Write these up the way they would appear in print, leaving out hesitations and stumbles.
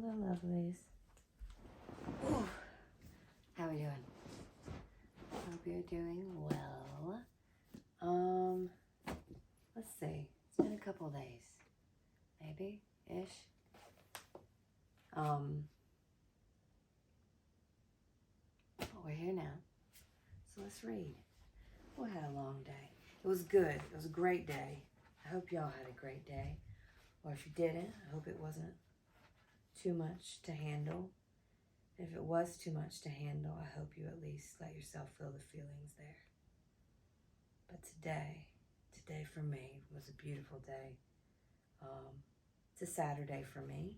Hello, lovelies. Ooh. How are we doing? Hope you're doing well. Let's see. It's been a couple days, maybe ish. We're here now, so let's read. We had a long day. It was good. It was a great day. I hope y'all had a great day. Or if you didn't, I hope it wasn't too much to handle. If it was too much to handle, I hope you at least let yourself feel the feelings there. But today for me was a beautiful day. It's a Saturday for me.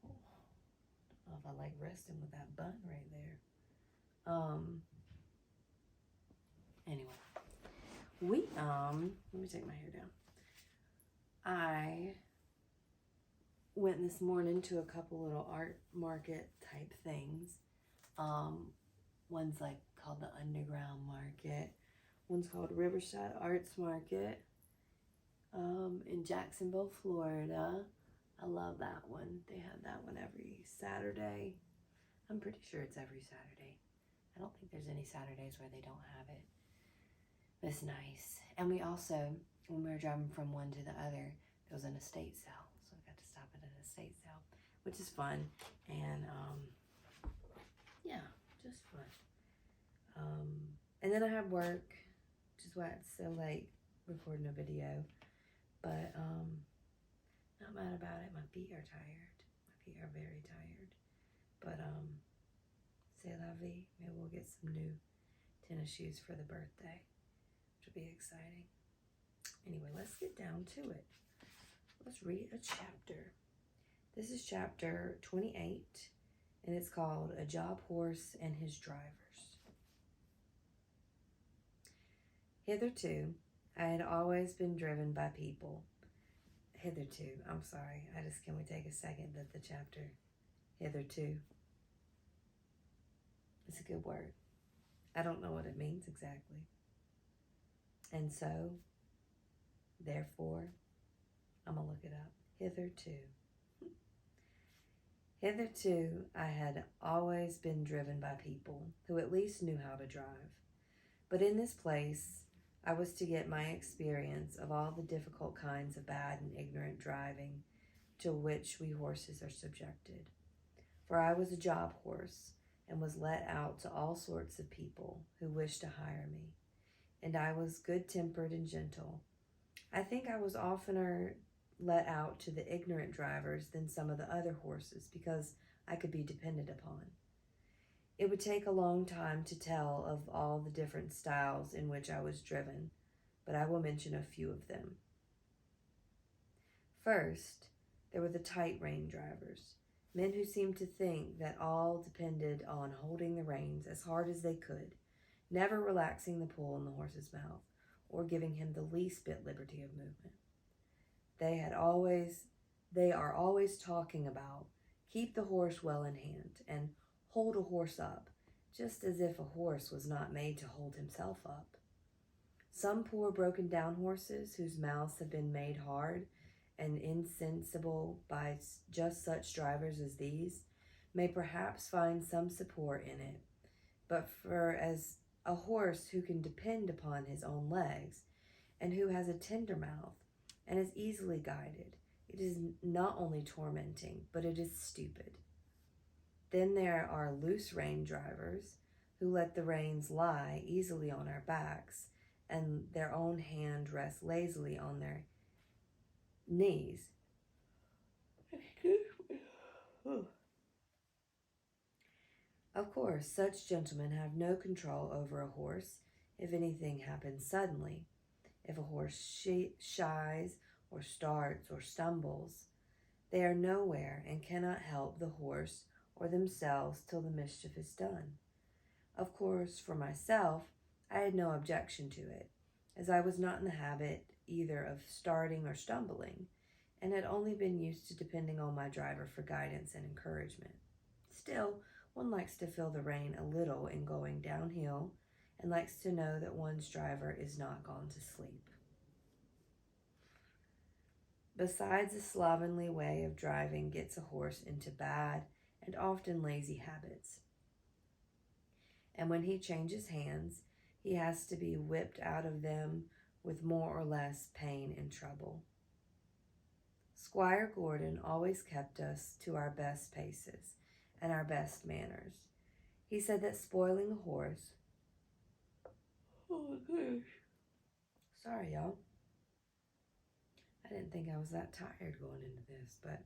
I don't know if I like resting with that bun right there. Anyway, let me take my hair down. I went this morning to a couple little art market type things. One's like called the Underground Market. One's called Riverside Arts Market in Jacksonville, Florida. I love that one. They have that one every Saturday. I'm pretty sure it's every Saturday. I don't think there's any Saturdays where they don't have it. It's nice. And we also, when we were driving from one to the other, there was an estate sale. So I got to stop at an estate sale, which is fun. And yeah, just fun. And then I have work, which is why it's so late recording a video. But not mad about it. My feet are tired. My feet are very tired. But c'est la vie. Maybe we'll get some new tennis shoes for the birthday, which will be exciting. Anyway, let's get down to it. Let's read a chapter. This is chapter 28, and it's called A Job Horse and His Drivers. Hitherto, I had always been driven by people. Can we take a second that the chapter, hitherto, it's a good word. I don't know what it means exactly. And so, therefore, I'm going to look it up. Hitherto. Hitherto, I had always been driven by people who at least knew how to drive. But in this place, I was to get my experience of all the difficult kinds of bad and ignorant driving to which we horses are subjected. For I was a job horse and was let out to all sorts of people who wished to hire me. And I was good-tempered and gentle. I think I was oftener let out to the ignorant drivers than some of the other horses because I could be depended upon. It would take a long time to tell of all the different styles in which I was driven, but I will mention a few of them. First, there were the tight rein drivers, men who seemed to think that all depended on holding the reins as hard as they could, never relaxing the pull in the horse's mouth or giving him the least bit liberty of movement. They are always talking about keep the horse well in hand and hold a horse up, just as if a horse was not made to hold himself up. Some poor broken down horses whose mouths have been made hard and insensible by just such drivers as these may perhaps find some support in it, but for as a horse who can depend upon his own legs and who has a tender mouth and is easily guided, it is not only tormenting, but it is stupid. Then there are loose rein drivers who let the reins lie easily on our backs and their own hand rests lazily on their knees. Of course, such gentlemen have no control over a horse if anything happens suddenly. If a horse shies or starts or stumbles, they are nowhere and cannot help the horse or themselves till the mischief is done. Of course, for myself, I had no objection to it, as I was not in the habit either of starting or stumbling, and had only been used to depending on my driver for guidance and encouragement. Still, one likes to feel the rein a little in going downhill, and likes to know that one's driver is not gone to sleep. Besides, a slovenly way of driving gets a horse into bad and often lazy habits. And when he changes hands, he has to be whipped out of them with more or less pain and trouble. Squire Gordon always kept us to our best paces and our best manners. He said that spoiling a horse. Oh my gosh. Sorry, y'all. I didn't think I was that tired going into this, but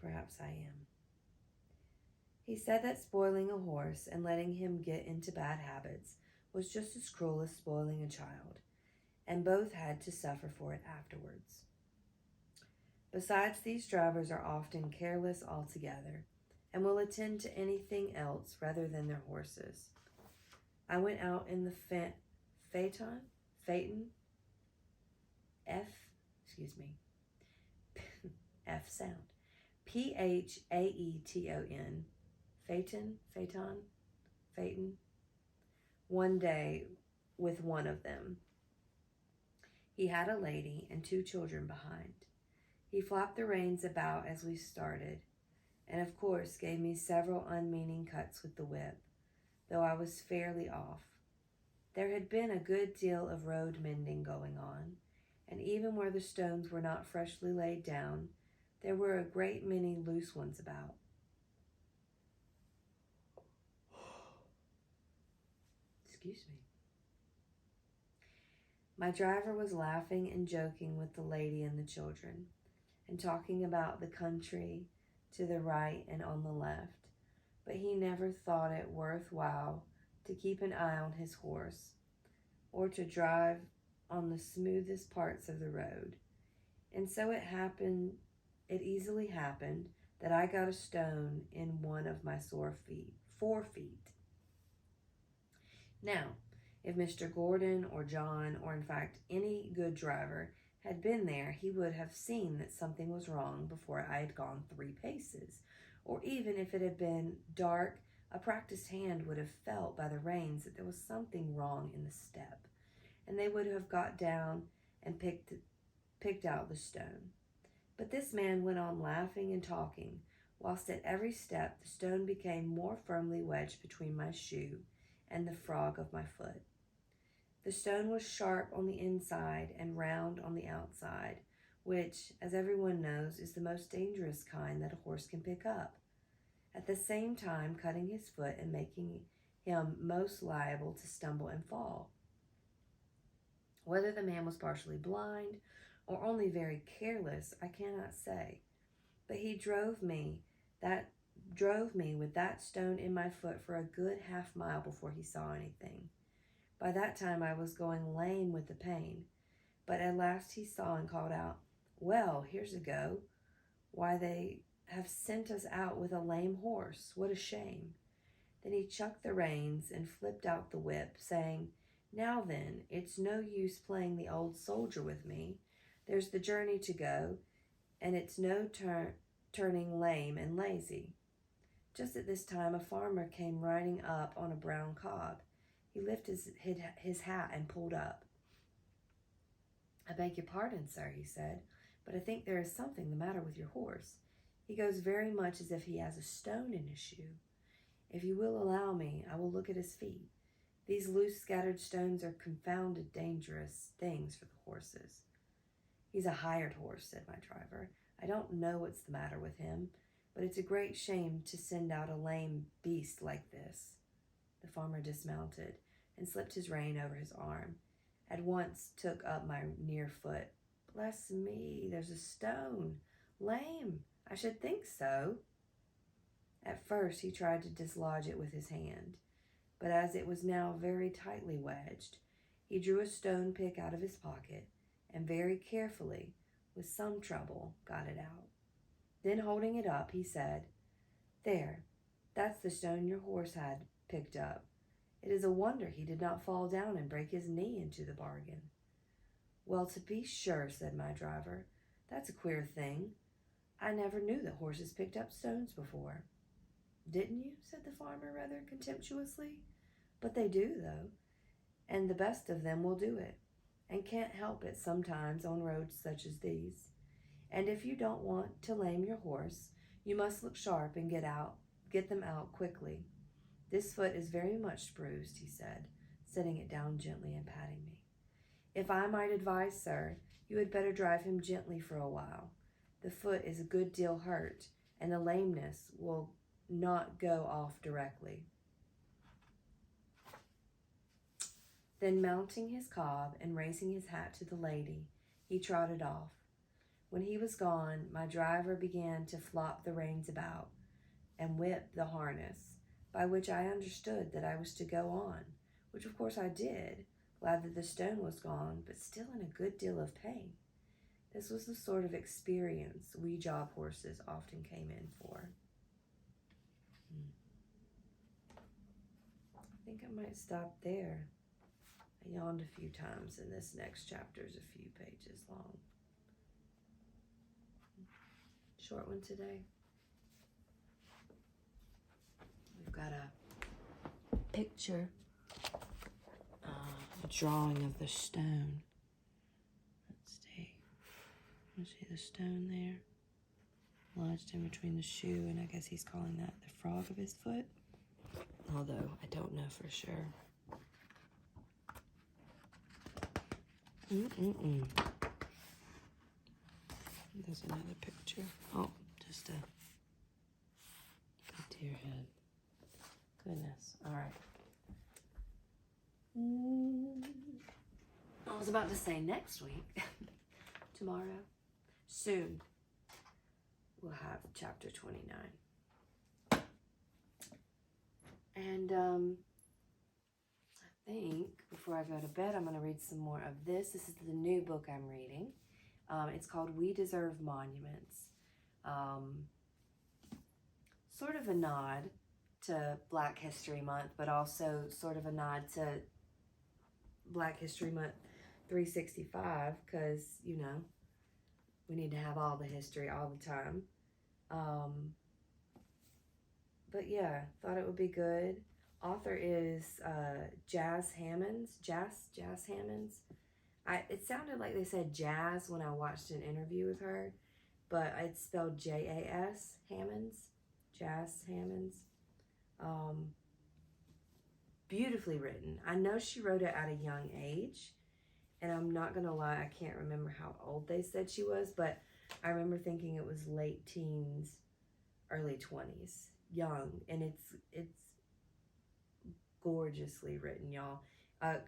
perhaps I am. He said that spoiling a horse and letting him get into bad habits was just as cruel as spoiling a child, and both had to suffer for it afterwards. Besides, these drivers are often careless altogether and will attend to anything else rather than their horses. I went out in the Phaeton, F sound, Phaeton, Phaeton, one day with one of them. He had a lady and 2 children behind. He flapped the reins about as we started, and of course gave me several unmeaning cuts with the whip, though I was fairly off. There had been a good deal of road mending going on, and even where the stones were not freshly laid down, there were a great many loose ones about. Excuse me. My driver was laughing and joking with the lady and the children, and talking about the country to the right and on the left, but he never thought it worth while to keep an eye on his horse, or to drive on the smoothest parts of the road. And so it easily happened that I got a stone in one of my sore feet. Now, if Mr. Gordon or John, or in fact any good driver, had been there, he would have seen that something was wrong before I had gone 3 paces. Or even if it had been dark, a practiced hand would have felt by the reins that there was something wrong in the step, and they would have got down and picked out the stone. But this man went on laughing and talking, whilst at every step the stone became more firmly wedged between my shoe and the frog of my foot. The stone was sharp on the inside and round on the outside, which, as everyone knows, is the most dangerous kind that a horse can pick up, at the same time cutting his foot and making him most liable to stumble and fall. Whether the man was partially blind or only very careless, I cannot say, but he drove me with that stone in my foot for a good half-mile before he saw anything. By that time I was going lame with the pain, but at last he saw and called out, "Well, here's a go. Why, they have sent us out with a lame horse. What a shame." Then he chucked the reins and flipped out the whip, saying, "Now then, it's no use playing the old soldier with me. There's the journey to go, and it's no turning lame and lazy." Just at this time a farmer came riding up on a brown cob. He lifted his hat and pulled up. "I beg your pardon, sir," he said, "but I think there is something the matter with your horse. He goes very much as if he has a stone in his shoe. If you will allow me, I will look at his feet. These loose scattered stones are confounded dangerous things for the horses." "He's a hired horse," said my driver. "I don't know what's the matter with him, but it's a great shame to send out a lame beast like this." The farmer dismounted and slipped his rein over his arm. At once took up my near foot. "Bless me, there's a stone. Lame, I should think so." At first he tried to dislodge it with his hand, but as it was now very tightly wedged, he drew a stone pick out of his pocket and very carefully, with some trouble, got it out. Then holding it up, he said, "There, that's the stone your horse had picked up. It is a wonder he did not fall down and break his knee into the bargain." "Well, to be sure," said my driver, "that's a queer thing. I never knew that horses picked up stones before." "Didn't you?" said the farmer rather contemptuously. "But they do, though, and the best of them will do it, and can't help it sometimes on roads such as these. And if you don't want to lame your horse, you must look sharp and get them out quickly. This foot is very much bruised, he said, setting it down gently and patting me. If I might advise, sir, you had better drive him gently for a while. The foot is a good deal hurt, and the lameness will not go off directly. Then mounting his cob and raising his hat to the lady, he trotted off. When he was gone, my driver began to flop the reins about and whip the harness, by which I understood that I was to go on, which of course I did, glad that the stone was gone, but still in a good deal of pain. This was the sort of experience we job horses often came in for. I think I might stop there. I yawned a few times, and this next chapter is a few pages long. Short one today. We've got a picture, a drawing of the stone. Let's see. You see the stone there? Lodged in between the shoe, and I guess he's calling that the frog of his foot. Although I don't know for sure. There's another picture. Oh, just a deer head. Goodness. All right. I was about to say next week. Tomorrow. Soon. We'll have chapter 29. And I think before I go to bed, I'm going to read some more of this. This is the new book I'm reading. It's called We Deserve Monuments. Sort of a nod to Black History Month, but also sort of a nod to Black History Month 365, because, you know, we need to have all the history all the time. But yeah, thought it would be good. Author is Jas Hammonds. Jas Hammonds. It sounded like they said jazz when I watched an interview with her, but it's spelled Jas Hammonds. Jas Hammonds. Beautifully written. I know she wrote it at a young age, and I'm not gonna lie, I can't remember how old they said she was, but I remember thinking it was late teens, early 20s, young, and it's gorgeously written, y'all.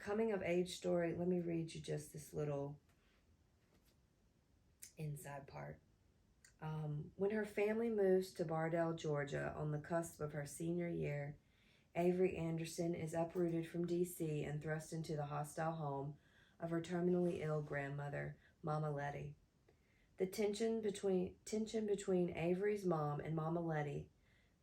Coming of age story. Let me read you just this little inside part. When her family moves to Bardell, Georgia, on the cusp of her senior year, Avery Anderson is uprooted from D.C. and thrust into the hostile home of her terminally ill grandmother, Mama Letty. The tension between Avery's mom and Mama Letty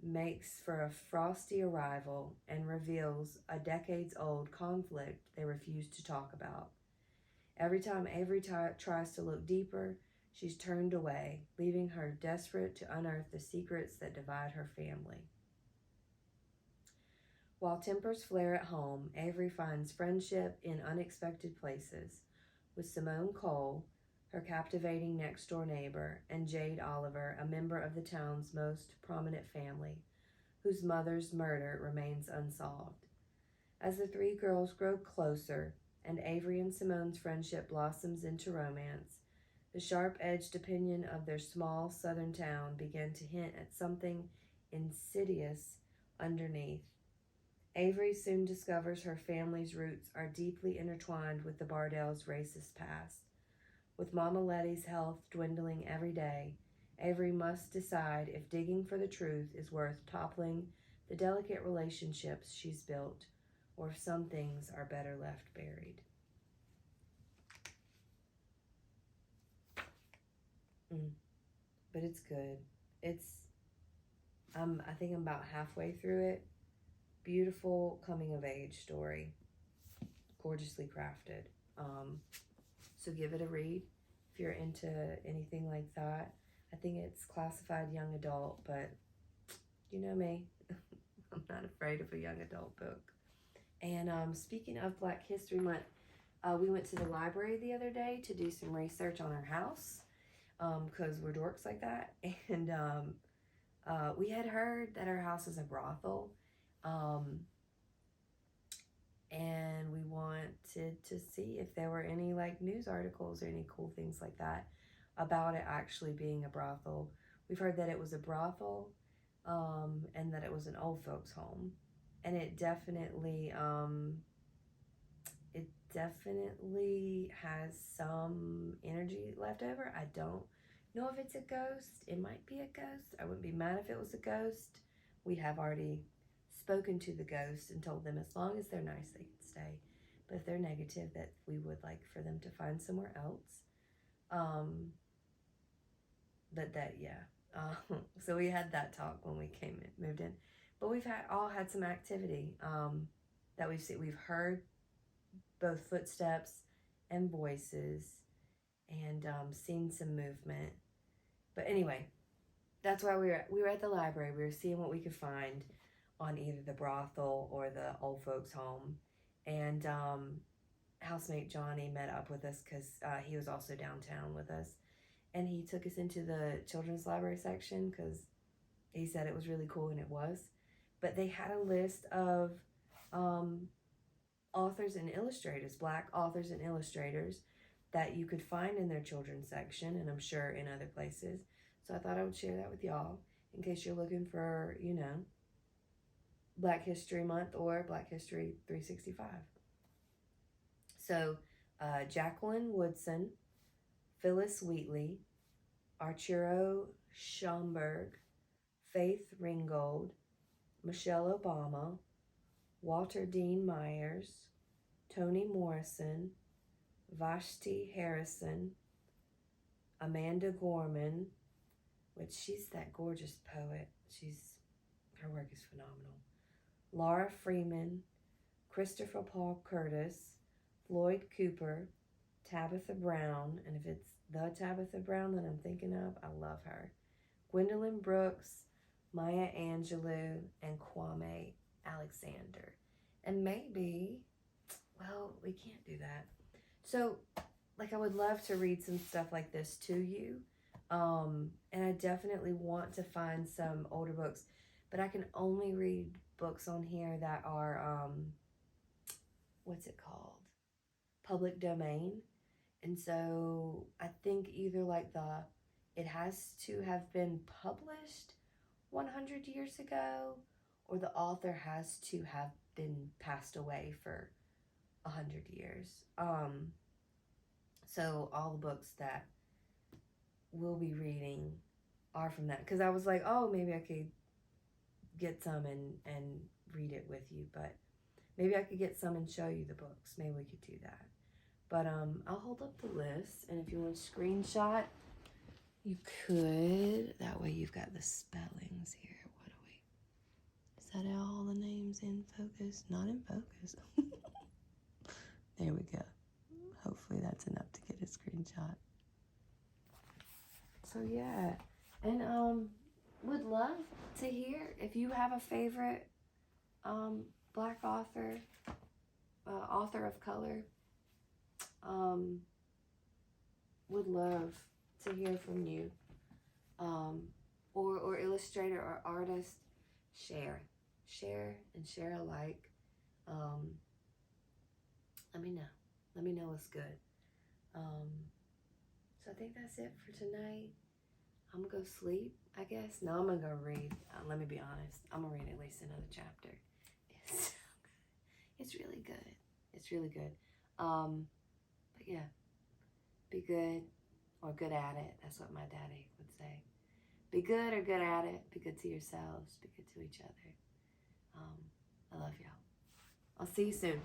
makes for a frosty arrival and reveals a decades-old conflict they refuse to talk about. Every time Avery tries to look deeper, she's turned away, leaving her desperate to unearth the secrets that divide her family. While tempers flare at home, Avery finds friendship in unexpected places with Simone Cole, her captivating next-door neighbor, and Jade Oliver, a member of the town's most prominent family, whose mother's murder remains unsolved. As the three girls grow closer and Avery and Simone's friendship blossoms into romance, the sharp-edged opinion of their small southern town began to hint at something insidious underneath. Avery soon discovers her family's roots are deeply intertwined with the Bardells' racist past. With Mama Letty's health dwindling every day, Avery must decide if digging for the truth is worth toppling the delicate relationships she's built, or if some things are better left buried. But it's good. I think I'm about halfway through it. Beautiful coming-of-age story. Gorgeously crafted. So give it a read if you're into anything like that. I think it's classified young adult, but you know me. I'm not afraid of a young adult book. And speaking of Black History Month, we went to the library the other day to do some research on our house. because we're dorks like that. And we had heard that our house is a brothel. And we wanted to see if there were any like news articles or any cool things like that about it actually being a brothel. We've heard that it was a brothel, and that it was an old folks home, and it definitely has some energy left over. I don't know if it's a ghost. It might be a ghost. I wouldn't be mad if it was a ghost. We have already spoken to the ghost and told them as long as they're nice, they can stay. But if they're negative, that we would like for them to find somewhere else. So we had that talk when we moved in. But we've all had some activity that we've seen. We've heard both footsteps and voices, and seen some movement. But anyway, that's why we were at the library. We were seeing what we could find on either the brothel or the old folks home. And housemate Johnny met up with us because he was also downtown with us. And he took us into the children's library section because he said it was really cool, and it was. But they had a list of authors and illustrators, Black authors and illustrators, that you could find in their children's section, and I'm sure in other places. So I thought I would share that with y'all in case you're looking for, Black History Month or Black History 365. So Jacqueline Woodson, Phyllis Wheatley, Arturo Schomburg, Faith Ringgold, Michelle Obama, Walter Dean Myers, Toni Morrison, Vashti Harrison, Amanda Gorman, which she's that gorgeous poet. Her work is phenomenal. Laura Freeman, Christopher Paul Curtis, Floyd Cooper, Tabitha Brown, and if it's the Tabitha Brown that I'm thinking of, I love her. Gwendolyn Brooks, Maya Angelou, and Kwame Alexander. And maybe, well, we can't do that. So, I would love to read some stuff like this to you. And I definitely want to find some older books, but I can only read books on here that are, what's it called? Public domain. And so I think either it has to have been published 100 years ago, or the author has to have been passed away for 100 years. So all the books that we'll be reading are from that. Because I was like, oh, maybe I could get some and read it with you. But maybe I could get some and show you the books. Maybe we could do that. But I'll hold up the list. And if you want to screenshot, you could. That way you've got the spellings here. Is that all the names in focus? Not in focus. There we go. Hopefully that's enough to get a screenshot. So yeah, and would love to hear if you have a favorite Black author, author of color. Would love to hear from you, or illustrator or artist. Share and share alike. Let me know what's good. So I think that's it for tonight. I'm gonna go sleep, I guess. No, I'm gonna go read. Let me be honest. I'm gonna read at least another chapter. It's really good. It's really good. But yeah, be good or good at it. That's what my daddy would say. Be good or good at it. Be good to yourselves. Be good to each other. I love y'all. I'll see you soon.